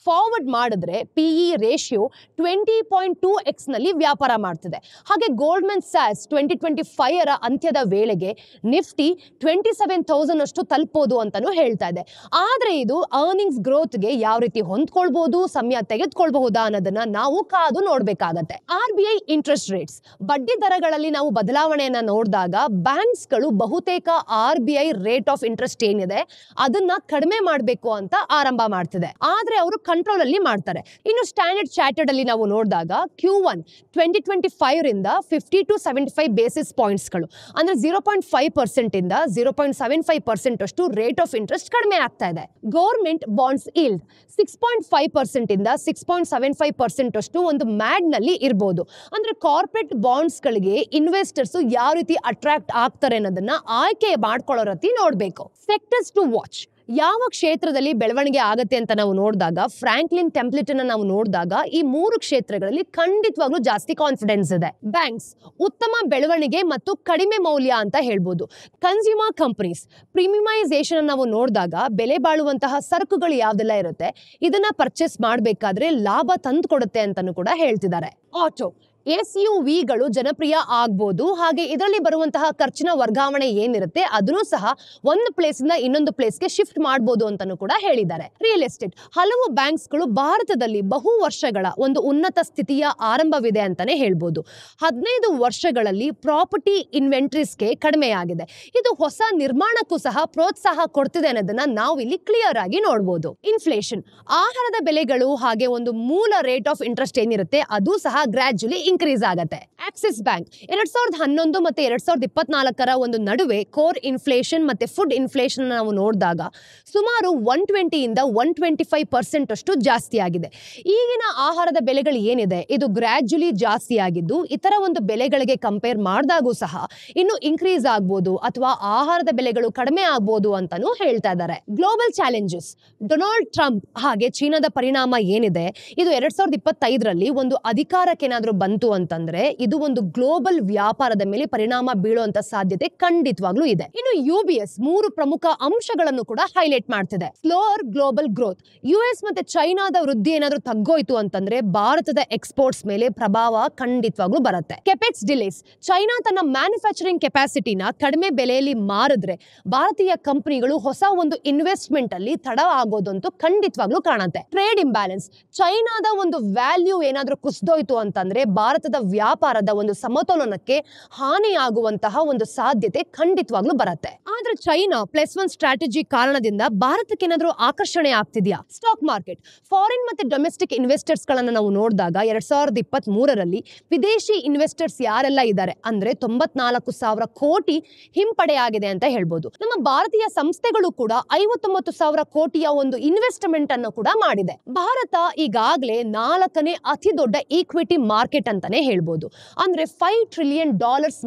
S1: ಫಾರ್ವರ್ಡ್ ಮಾಡಿದ್ರೆ PE ರೇಷಿಯೋ 20.2x ನಲ್ಲಿ ವ್ಯಾಪಾರ ಮಾಡ್ತಿದೆ. ಹಾಗೆ ಗೋಲ್ಡ್ಮನ್ ಸ್ಯಾಕ್ಸ್ 2025 ರ ಅಂತ್ಯದ ವೇಳೆಗೆ ನಿಫ್ಟಿ 27,000 ಅಷ್ಟು ತಲುಪಬಹುದು ಅಂತಾನೂ ಹೇಳ್ತಾ ಇದೆ. ಆದ್ರೆ ಇದು ಅರ್ನಿಂಗ್ಸ್ ಗ್ರೋತ್ಗೆ ಯಾವ ರೀತಿ ಹೊಂದ್ಕೊಳ್ಬಹುದು, ಸಮಯ ತೆಗೆದುಕೊಳ್ಬಹುದಾ ಅನ್ನೋದನ್ನ ನಾವು ಕಾದು ನೋಡ್ಬೇಕಾಗತ್ತೆ. RBI ಇಂಟ್ರೆಸ್ಟ್ ರೇಟ್ಸ್, ಬಡ್ಡಿ ದರಗಳಲ್ಲಿ ನಾವು ಬದಲಾವಣೆಯನ್ನ ನೋಡಿದಾಗ ಬ್ಯಾಂಕ್ಸ್ ಗಳು ಬಹುತೇಕ RBI ರೇಟ್ ಆಫ್ ಇಂಟ್ರೆಸ್ಟ್ ಏನಿದೆ ಅದನ್ನ ಕಡಿಮೆ ಮಾಡಬೇಕು ಅಂತ ಆರಂಭ ಮಾಡ್ತಿದೆ. ಆದ್ರೆ ಅವರು ಕಂಟ್ರೋಲ್ ಅಲ್ಲಿ ಮಾಡ್ತಾರೆ. ಇನ್ನು ಸ್ಟ್ಯಾಂಡರ್ಡ್ ಚಾರ್ಟರ್ಡ್ ಅಲ್ಲಿ ನಾವು ನೋಡಿದಾಗ Q1 2025 ರಿಂದ 50 to 75 ಬೇಸಿಸ್ ಪಾಯಿಂಟ್ಸ್ ಗಳು ಅಂದ್ರೆ 0.5% ಇಂದ 0.75% ಅಷ್ಟು ರೇಟ್ ಆಫ್ ಇಂಟ್ರೆಸ್ಟ್ ಕಡಿಮೆ ಆಗ್ತಾ ಇದೆ. ಗವರ್ಮೆಂಟ್ ಬಾಂಡ್ಸ್ ಈಲ್ಡ್ 6.5% ಇಂದ 6.75% ಅಷ್ಟು ಒಂದು ಮ್ಯಾಡ್ ನಲ್ಲಿ ಇರಬಹುದು. ಅಂದ್ರೆ ಕಾರ್ಪೊರೇಟ್ ಬಾಂಡ್ಸ್ ಗಳಿಗೆ ಇನ್ವೆಸ್ಟರ್ಸ್ ಯಾವ ರೀತಿ ಅಟ್ರಾಕ್ಟ್ ಆಗ್ತಾರೆ ಅನ್ನೋದನ್ನ ಆಯ್ಕೆ ಮಾಡ್ಕೊಳ್ಳೋ ರೀತಿ ನೋಡ್ಬೇಕು. ಸೆಕ್ಟರ್ಸ್ ಟು ವಾಚ್, ಯಾವ ಕ್ಷೇತ್ರದಲ್ಲಿ ಬೆಳವಣಿಗೆ ಆಗತ್ತೆ ಅಂತ ನಾವು ನೋಡಿದಾಗ ಫ್ರಾಂಕ್ಲಿನ್ ಟೆಂಪ್ಲೆಟನ್ ನಾವು ನೋಡಿದಾಗ ಈ 3 ಕ್ಷೇತ್ರಗಳಲ್ಲಿ ಖಂಡಿತವಾಗ್ಲೂ ಜಾಸ್ತಿ ಕಾನ್ಫಿಡೆನ್ಸ್ ಇದೆ. ಬ್ಯಾಂಕ್ಸ್ ಉತ್ತಮ ಬೆಳವಣಿಗೆ ಮತ್ತು ಕಡಿಮೆ ಮೌಲ್ಯ ಅಂತ ಹೇಳ್ಬೋದು. ಕನ್ಸ್ಯೂಮರ್ ಕಂಪನೀಸ್ ಪ್ರೀಮಿಯಮೈಸೇಷನ್ ನಾವು ನೋಡಿದಾಗ ಬೆಲೆ ಬಾಳುವಂತಹ ಸರಕುಗಳು ಯಾವ್ದೆಲ್ಲ ಇರುತ್ತೆ ಇದನ್ನ ಪರ್ಚೇಸ್ ಮಾಡಬೇಕಾದ್ರೆ ಲಾಭ ತಂದು ಕೊಡುತ್ತೆ ಅಂತಾನೂ ಕೂಡ ಹೇಳ್ತಿದ್ದಾರೆ. ಆಟೋ SUVಗಳು ಜನಪ್ರಿಯ ಆಗ್ಬೋದು, ಹಾಗೆ ಇದರಲ್ಲಿ ಬರುವಂತಹ ಖರ್ಚಿನ ವರ್ಗಾವಣೆ ಏನಿರುತ್ತೆ ಅದನ್ನು ಸಹ ಒಂದು ಪ್ಲೇಸ್ ಇಂದ ಇನ್ನೊಂದು ಪ್ಲೇಸ್ಗೆ ಶಿಫ್ಟ್ ಮಾಡಬಹುದು ಅಂತಾನೂ ಕೂಡ ಹೇಳಿದ್ದಾರೆ. ರಿಯಲ್ ಎಸ್ಟೇಟ್, ಹಲವು ಬ್ಯಾಂಕ್ಸ್ಗಳು ಭಾರತದಲ್ಲಿ ಬಹು ವರ್ಷಗಳ ಒಂದು ಉನ್ನತ ಸ್ಥಿತಿಯ ಆರಂಭವಿದೆ ಅಂತಾನೆ ಹೇಳ್ಬೋದು. 15 ವರ್ಷಗಳಲ್ಲಿ ಪ್ರಾಪರ್ಟಿ ಇನ್ವೆಂಟ್ರೀಸ್ಗೆ ಕಡಿಮೆಯಾಗಿದೆ. ಇದು ಹೊಸ ನಿರ್ಮಾಣಕ್ಕೂ ಸಹ ಪ್ರೋತ್ಸಾಹ ಕೊಡ್ತಿದೆ ಅನ್ನೋದನ್ನ ನಾವು ಇಲ್ಲಿ ಕ್ಲಿಯರ್ ಆಗಿ ನೋಡಬಹುದು. ಇನ್ಫ್ಲೇಷನ್, ಆಹಾರದ ಬೆಲೆಗಳು ಹಾಗೆ ಒಂದು ಮೂಲ ರೇಟ್ ಆಫ್ ಇಂಟ್ರೆಸ್ಟ್ ಏನಿರುತ್ತೆ ಅದು ಸಹ ಗ್ರಾಜುಲಿ ಇನ್ಕ್ರೀಸ್ ಆಗತ್ತೆ. ಆಕ್ಸಿಸ್ ಬ್ಯಾಂಕ್ 2011 ಮತ್ತೆ 2024 ಒಂದು ನಡುವೆ ಕೋರ್ ಇನ್ಫ್ಲೇಷನ್ ಮತ್ತೆ ಫುಡ್ ಇನ್ಫ್ಲೇಷನ್ ನಾವು ನೋಡಿದಾಗ ಸುಮಾರು 120 ಇಂದ 125% ಅಷ್ಟು ಜಾಸ್ತಿ ಆಗಿದೆ. ಈಗಿನ ಆಹಾರದ ಬೆಲೆಗಳು ಏನಿದೆ ಇದು ಗ್ರಾಜುಲಿ ಜಾಸ್ತಿ ಆಗಿದ್ದು ಇತರ ಒಂದು ಬೆಲೆಗಳಿಗೆ ಕಂಪೇರ್ ಮಾಡಿದಾಗೂ ಸಹ ಇನ್ನು ಇನ್ಕ್ರೀಸ್ ಆಗ್ಬೋದು ಅಥವಾ ಆಹಾರದ ಬೆಲೆಗಳು ಕಡಿಮೆ ಆಗ್ಬೋದು ಅಂತಾನೂ ಹೇಳ್ತಾ ಇದ್ದಾರೆ. ಗ್ಲೋಬಲ್ ಚಾಲೆಂಜಸ್, ಡೊನಾಲ್ಡ್ ಟ್ರಂಪ್ ಹಾಗೆ ಚೀನಾದ ಪರಿಣಾಮ ಏನಿದೆ ಇದು 2025 ರಲ್ಲಿ ಒಂದು ಅಧಿಕಾರಕ್ಕೆ ಏನಾದ್ರೂ ಬಂತು ಅಂತಂದ್ರೆ ಇದು ಒಂದು ಗ್ಲೋಬಲ್ ವ್ಯಾಪಾರದ ಮೇಲೆ ಪರಿಣಾಮ ಬೀಳುವಂತ ಸಾಧ್ಯತೆ ಖಂಡಿತವಾಗ್ಲೂ ಇದೆ. ಇನ್ನು UBS 3 ಪ್ರಮುಖ ಅಂಶಗಳನ್ನು ಕೂಡ ಹೈಲೈಟ್ ಮಾಡ್ತಿದೆ. ಸ್ಲೋವರ್ ಗ್ಲೋಬಲ್ ಗ್ರೋತ್, US ಮತ್ತೆ ಚೈನಾದ ವೃದ್ಧಿ ಏನಾದ್ರೂ ತಗ್ಗೋಯ್ತು ಅಂತಂದ್ರೆ ಭಾರತದ ಎಕ್ಸ್ಪೋರ್ಟ್ಸ್ ಮೇಲೆ ಪ್ರಭಾವ ಖಂಡಿತವಾಗ್ಲೂ ಬರುತ್ತೆ. ಕೆಪೆಕ್ಸ್ ಡಿಲೇಸ್, ಚೈನಾ ತನ್ನ ಮ್ಯಾನುಫ್ಯಾಕ್ಚರಿಂಗ್ ಕೆಪಾಸಿಟಿನ ಕಡಿಮೆ ಬೆಲೆಯಲ್ಲಿ ಮಾರಿದ್ರೆ ಭಾರತೀಯ ಕಂಪನಿಗಳು ಹೊಸ ಒಂದು ಇನ್ವೆಸ್ಟ್ಮೆಂಟ್ ಅಲ್ಲಿ ತಡ ಆಗೋದಂತೂ ಖಂಡಿತವಾಗ್ಲೂ ಕಾಣುತ್ತೆ. ಟ್ರೇಡ್ ಇಂಬ್ಯಾಲೆನ್ಸ್, ಚೈನಾದ ಒಂದು ವ್ಯಾಲ್ಯೂ ಏನಾದ್ರೂ ಕುಸಿದೋಯ್ತು ಅಂತಂದ್ರೆ ಭಾರತದ ವ್ಯಾಪಾರದ ಒಂದು ಸಮತೋಲನಕ್ಕೆ ಹಾನಿಯಾಗುವಂತಹ ಒಂದು ಸಾಧ್ಯತೆ ಖಂಡಿತವಾಗ್ಲೂ ಬರುತ್ತೆ. ಆದ್ರೆ ಚೈನಾ +1 ಸ್ಟ್ರಾಟಜಿ ಕಾರಣದಿಂದ ಭಾರತಕ್ಕೆ ಏನಾದ್ರೂ ಆಕರ್ಷಣೆ ಆಗ್ತಿದ್ಯಾ? ಸ್ಟಾಕ್ ಮಾರ್ಕೆಟ್, ಫಾರಿನ್ ಮತ್ತೆ ಡೊಮೆಸ್ಟಿಕ್ ಇನ್ವೆಸ್ಟರ್ಸ್ ಗಳನ್ನ ನಾವು ನೋಡಿದಾಗ 2023 ರಲ್ಲಿ ವಿದೇಶಿ ಇನ್ವೆಸ್ಟರ್ಸ್ ಯಾರೆಲ್ಲ ಇದ್ದಾರೆ ಅಂದ್ರೆ 94,000 ಕೋಟಿ ಹಿಂಪಡೆಯಾಗಿದೆ ಅಂತ ಹೇಳ್ಬೋದು. ನಮ್ಮ ಭಾರತೀಯ ಸಂಸ್ಥೆಗಳು ಕೂಡ 59,000 ಕೋಟಿಯ ಒಂದು ಇನ್ವೆಸ್ಟ್ಮೆಂಟ್ ಅನ್ನು ಕೂಡ ಮಾಡಿದೆ. ಭಾರತ ಈಗಾಗಲೇ 4ನೇ ಅತಿ ದೊಡ್ಡ ಈಕ್ವಿಟಿ ಮಾರ್ಕೆಟ್ ಅಂತಾನೆ ಹೇಳ್ಬೋದು. ಅಂದ್ರೆ $5 ಟ್ರಿಲಿಯನ್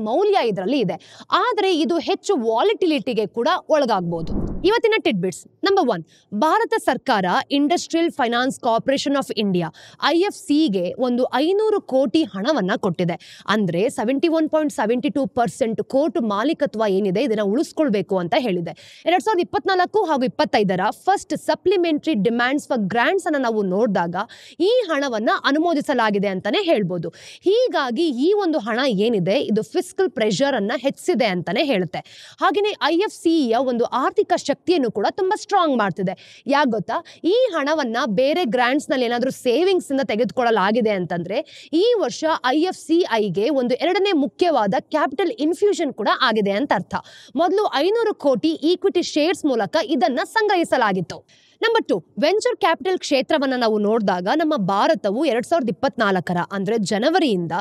S1: ಮೌಲ್ಯ ಇದರಲ್ಲಿ ಇದೆ. ಆದ್ರೆ ಇದು ಹೆಚ್ಚು ವಾಲಿಟಿಲಿಟಿಗೆ ಕೂಡ ಒಳಗಾಗಬಹುದು. ಇವತ್ತಿನ ಟಿಡ್ಬಿಟ್ಸ್ ನಂಬರ್ 1, ಭಾರತ ಸರ್ಕಾರ industrial finance corporation of India IFCಗೆ ಒಂದು 500 ಕೋಟಿ ಹಣವನ್ನ ಕೊಟ್ಟಿದೆ. ಅಂದ್ರೆ 71.72% ಕೋರ್ಟ್ ಮಾಲೀಕತ್ವ ಏನಿದೆ ಇದನ್ನ ಉಳಿಸ್ಕೊಳ್ಬೇಕು ಅಂತ ಹೇಳಿದೆ. 2024 ಹಾಗೂ 25ರ first supplementary demands for grants ಅನ್ನ ನಾವು ನೋಡಿದಾಗ ಈ ಹಣವನ್ನ ಅನುಮೋದಿಸಲಾಗಿದೆ ಅಂತಾನೆ ಹೇಳ್ಬೋದು. ಹೀಗಾಗಿ ಈ ಒಂದು ಹಣ ಏನಿದೆ ಇದು ಫಿಸ್ಕಲ್ ಪ್ರೆಷರ್ ಅನ್ನ ಹೆಚ್ಚಿದೆ ಅಂತಾನೆ ಹೇಳುತ್ತೆ. ಹಾಗೆಯೇ IFCಯ ಒಂದು ಆರ್ಥಿಕ ಶಕ್ತಿಯನ್ನು ಕೂಡ ತುಂಬಾ ಸ್ಟ್ರಾಂಗ್ ಮಾಡ್ತಿದೆ. ಯಾಕೆ ಗೊತ್ತಾ, ಈ ಹಣವನ್ನ ಬೇರೆ ಗ್ರಾಂಟ್ಸ್ ನಲ್ಲಿ ಏನಾದರೂ ಸೇವಿಂಗ್ಸ್ ಇಂದ ತೆಗೆದುಕೊಳ್ಳಲಾಗಿದೆ ಅಂತಂದ್ರೆ ಈ ವರ್ಷ IFCIಗೆ ಒಂದು ಎರಡನೇ ಮುಖ್ಯವಾದ ಕ್ಯಾಪಿಟಲ್ ಇನ್ಫ್ಯೂಷನ್ ಕೂಡ ಆಗಿದೆ ಅಂತ ಅರ್ಥ. ಮೊದಲು 500 ಕೋಟಿ ಈಕ್ವಿಟಿ ಶೇರ್ಸ್ ಮೂಲಕ ಇದನ್ನ ಸಂಗ್ರಹಿಸಲಾಗಿತ್ತು. ನಂಬರ್ 2, ವೆಂಚರ್ ಕ್ಯಾಪಿಟಲ್ ಕ್ಷೇತ್ರವನ್ನು ನಾವು ನೋಡಿದಾಗ ನಮ್ಮ ಭಾರತವು 2024 ಅಂದ್ರೆ ಜನವರಿಯಿಂದ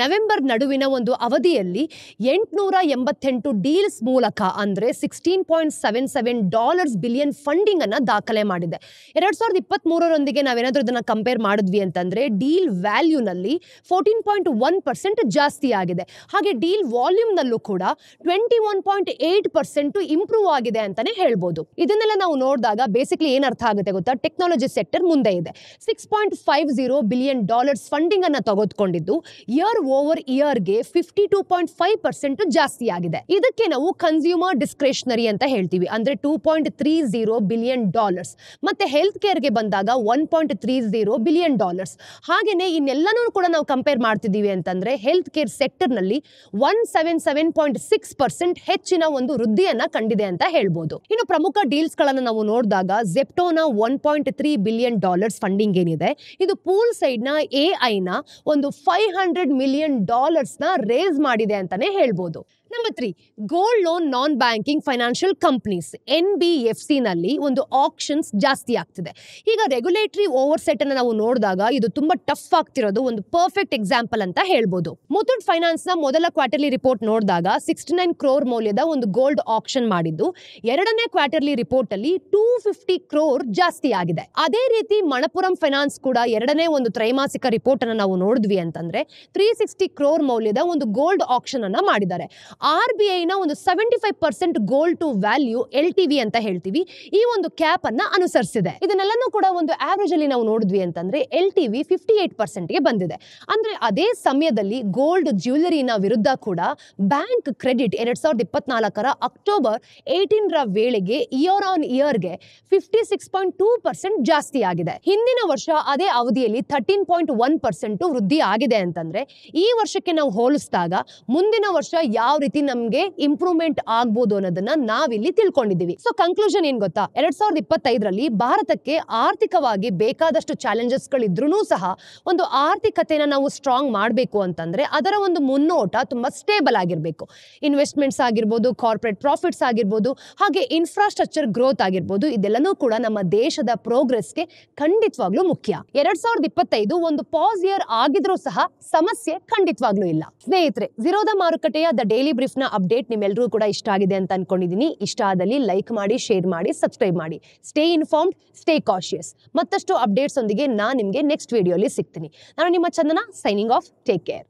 S1: ನವೆಂಬರ್ ನಡುವಿನ ಒಂದು ಅವಧಿಯಲ್ಲಿ 888 ಡೀಲ್ಸ್ ಮೂಲಕ ಅಂದ್ರೆ $16.77 ಬಿಲಿಯನ್ ಫಂಡಿಂಗ್ ಅನ್ನ ದಾಖಲೆ ಮಾಡಿದೆ. 2023 ನಾವೇನಾದ್ರೂ ಇದನ್ನ ಕಂಪೇರ್ ಮಾಡಿದ್ವಿ ಅಂತಂದ್ರೆ ಡೀಲ್ ವ್ಯಾಲ್ಯೂನಲ್ಲಿ 14.1% ಜಾಸ್ತಿ ಆಗಿದೆ. ಹಾಗೆ ಡೀಲ್ ವಾಲ್ಯೂಮ್ ನಲ್ಲೂ ಕೂಡ 21.8% ಇಂಪ್ರೂವ್ ಆಗಿದೆ ಅಂತಾನೆ ಹೇಳ್ಬೋದು. ಇದನ್ನೆಲ್ಲ ನಾವು ನೋಡಿದಾಗ ಬೇಸಿಕ್ಲಿ ಅರ್ಥ ಆಗುತ್ತೆ ಗೊತ್ತಾ, ಟೆಕ್ನಾಲಜಿ ಸೆಕ್ಟರ್ ಮುಂದೆ ಇದೆ. $6.50 ಬಿಲಿಯನ್ ಫಂಡಿಂಗ್ ಅನ್ನ ತೆಗೆದುಕೊಂಡಿದ್ದು ಇಯರ್ ಓವರ್ ಇಯರ್ಗೆ 52.5% ಜಾಸ್ತಿ ಆಗಿದೆ. ಇದಕ್ಕೆ ನಾವು ಕನ್ಸ್ಯೂಮರ್ ಡಿಸ್ಕ್ರಿಷನರಿ ಅಂತ ಹೇಳ್ತೀವಿ, ಅಂದ್ರೆ $2.30 ಬಿಲಿಯನ್. ಮತ್ತೆ ಹೆಲ್ತ್ ಕೇರ್ಗೆ ಬಂದಾಗ $1.30 ಬಿಲಿಯನ್. ಹಾಗೇನೆ ಇನ್ನೆಲ್ಲನೂ ಕೂಡ ನಾವು ಕಂಪೇರ್ ಮಾಡ್ತಿದ್ದೀವಿ ಅಂತಂದ್ರೆ ಹೆಲ್ತ್ ಕೇರ್ ಸೆಕ್ಟರ್ ನಲ್ಲಿ 177.6% ಹೆಚ್ಚಿನ ಒಂದು ವೃದ್ಧಿಯನ್ನ ಕಂಡಿದೆ ಅಂತ ಹೇಳ್ಬೋದು. ಇನ್ನು ಪ್ರಮುಖ ಡೀಲ್ಸ್ ಗಳನ್ನ ನಾವು ನೋಡಿದಾಗ ಝೆಪ್ಟೋನ $1.3 ಬಿಲಿಯನ್ ಫಂಡಿಂಗ್ ಏನಿದೆ ಇದು ಪೂಲ್ ಸೈಡ್ ನ AI ನ ಒಂದು $500 ಮಿಲಿಯನ್ ರೇಸ್ ಮಾಡಿದೆ ಅಂತಾನೆ ಹೇಳ್ಬೋದು. ನಂಬರ್ 3, ಗೋಲ್ಡ್ ಲೋನ್ ನಾನ್ ಬ್ಯಾಂಕಿಂಗ್ ಫೈನಾನ್ಷಿಯಲ್ ಕಂಪನೀಸ್ NBFC ನಲ್ಲಿ ಒಂದು ಆಕ್ಷನ್ಸ್ ಜಾಸ್ತಿ ಆಗ್ತಿದೆ. ಈಗ ರೆಗ್ಯುಲೇಟರಿ ಓವರ್ಸೆಟ್ ಅನ್ನು ನಾವು ನೋಡಿದಾಗ ಇದು ತುಂಬಾ ಟಫ್ ಆಗ್ತಿರೋದು ಒಂದು ಪರ್ಫೆಕ್ಟ್ ಎಕ್ಸಾಂಪಲ್ ಅಂತ ಹೇಳ್ಬೋದು. ಮುಥೂಟ್ ಫೈನಾನ್ಸ್ ನ ಮೊದಲ ಕ್ವಾರ್ಟರ್ಲಿ ರಿಪೋರ್ಟ್ ನೋಡಿದಾಗ 69 ಕ್ರೋರ್ ಮೌಲ್ಯದ ಒಂದು ಗೋಲ್ಡ್ ಆಕ್ಷನ್ ಮಾಡಿದ್ದು ಎರಡನೇ ಕ್ವಾರ್ಟರ್ಲಿ ರಿಪೋರ್ಟ್ ಅಲ್ಲಿ 250 ಕ್ರೋರ್ ಜಾಸ್ತಿ ಆಗಿದೆ. ಅದೇ ರೀತಿ ಮಣಪುರಂ ಫೈನಾನ್ಸ್ ಕೂಡ ಎರಡನೇ ಒಂದು ತ್ರೈಮಾಸಿಕ ರಿಪೋರ್ಟ್ ಅನ್ನು ನಾವು ನೋಡಿದ್ವಿ ಅಂತಂದ್ರೆ 360 ಕ್ರೋರ್ ಮೌಲ್ಯದ ಒಂದು ಗೋಲ್ಡ್ ಆಕ್ಷನ್ ಅನ್ನ ಮಾಡಿದ್ದಾರೆ. RBI ನ ಒಂದು 75% ಗೋಲ್ಡ್ ಟು ವ್ಯಾಲ್ಯೂ LTV ಅಂತ ಹೇಳ್ತೀವಿ, ಈ ಒಂದು ಕ್ಯಾಪ್ ಅನ್ನ ಅನುಸರಿಸಿದೆ. ಇದನ್ನೆಲ್ಲನೂ ಕೂಡ ಒಂದು ಆವರೇಜ್ ಅಲ್ಲಿ ನಾವು ನೋಡಿದ್ವಿ ಅಂತಂದ್ರೆ LTV 58% ಗೆ ಬಂದಿದೆ. ಅಂದ್ರೆ ಅದೇ ಸಮಯದಲ್ಲಿ ಗೋಲ್ಡ್ ಜ್ಯುವೆಲರಿನ ವಿರುದ್ಧ ಕೂಡ ಬ್ಯಾಂಕ್ ಕ್ರೆಡಿಟ್ 2024 ಅಕ್ಟೋಬರ್ 18 ವೇಳೆಗೆ ಇಯರ್ ಆನ್ ಇಯರ್ಗೆ 56.2% ಜಾಸ್ತಿ ಆಗಿದೆ. ಹಿಂದಿನ ವರ್ಷ ಅದೇ ಅವಧಿಯಲ್ಲಿ 13.1% ವೃದ್ಧಿ ಆಗಿದೆ ಅಂತಂದ್ರೆ ಈ ವರ್ಷಕ್ಕೆ ನಾವು ಹೋಲಿಸಿದಾಗ ಮುಂದಿನ ವರ್ಷ ಯಾವ ರೀತಿ ನಮ್ಗೆ ಇಂಪ್ರೂವ್ಮೆಂಟ್ ಆಗ್ಬೋದು ಅನ್ನೋದನ್ನ ನಾವಿಲ್ಲಿ ತಿಳ್ಕೊಂಡಿದ್ದೀವಿ. ಸೊ ಕನ್ಕ್ಲೂಷನ್ ಏನ್ ಗೊತ್ತಾ, 2025 ಭಾರತಕ್ಕೆ ಆರ್ಥಿಕವಾಗಿ ಬೇಕಾದಷ್ಟು ಚಾಲೆಂಜಸ್ ಗಳಿದ್ರೂ ಸಹ ಒಂದು ಆರ್ಥಿಕತೆನ ನಾವು ಸ್ಟ್ರಾಂಗ್ ಮಾಡಬೇಕು ಅಂತಂದ್ರೆ ಅದರ ಒಂದು ಮುನ್ನೋಟ ತುಂಬಾ ಸ್ಟೇಬಲ್ ಆಗಿರ್ಬೇಕು. ಇನ್ವೆಸ್ಟ್ಮೆಂಟ್ಸ್ ಆಗಿರ್ಬೋದು, ಕಾರ್ಪೊರೇಟ್ ಪ್ರಾಫಿಟ್ಸ್ ಆಗಿರ್ಬೋದು, ಹಾಗೆ ಇನ್ಫ್ರಾಸ್ಟ್ರಕ್ಚರ್ ಗ್ರೋತ್ ಆಗಿರ್ಬೋದು, ಇದೆಲ್ಲನೂ ಕೂಡ ನಮ್ಮ ದೇಶದ ಪ್ರೋಗ್ರೆಸ್ಗೆ ಖಂಡಿತವಾಗ್ಲೂ ಮುಖ್ಯ. 2025 ಒಂದು ಪಾಸ್ ಇಯರ್ ಆಗಿದ್ರೂ ಸಹ ಸಮಸ್ಯೆ ಖಂಡಿತವಾಗ್ಲೂ ಇಲ್ಲ. ಸ್ನೇಹಿತರೆ, ಝೀರೋದ ಮಾರುಕಟ್ಟೆಯ ದ ಡೈಲಿ ಬ್ರೀಫ್ ನ ಅಪ್ಡೇಟ್ ನಿಮ್ಮೆಲ್ಲರೂ ಕೂಡ ಇಷ್ಟ ಆಗಿದೆ ಅಂತ ಅನ್ಕೊಂಡಿದ್ದೀನಿ. ಇಷ್ಟ ಆದಲ್ಲಿ ಲೈಕ್ ಮಾಡಿ, ಶೇರ್ ಮಾಡಿ, ಸಬ್ಸ್ಕ್ರೈಬ್ ಮಾಡಿ. Stay informed, stay cautious. ಮತ್ತಷ್ಟು ಅಪ್ಡೇಟ್ಸ್ ಒಂದಿಗೆ ನಾನು ನಿಮಗೆ ನೆಕ್ಸ್ಟ್ ವಿಡಿಯೋಲಿ ಸಿಗ್ತೀನಿ. ನಾನು ನಿಮ್ಮ ಚಂದನ, ಸೈನಿಂಗ್ ಆಫ್. Take care.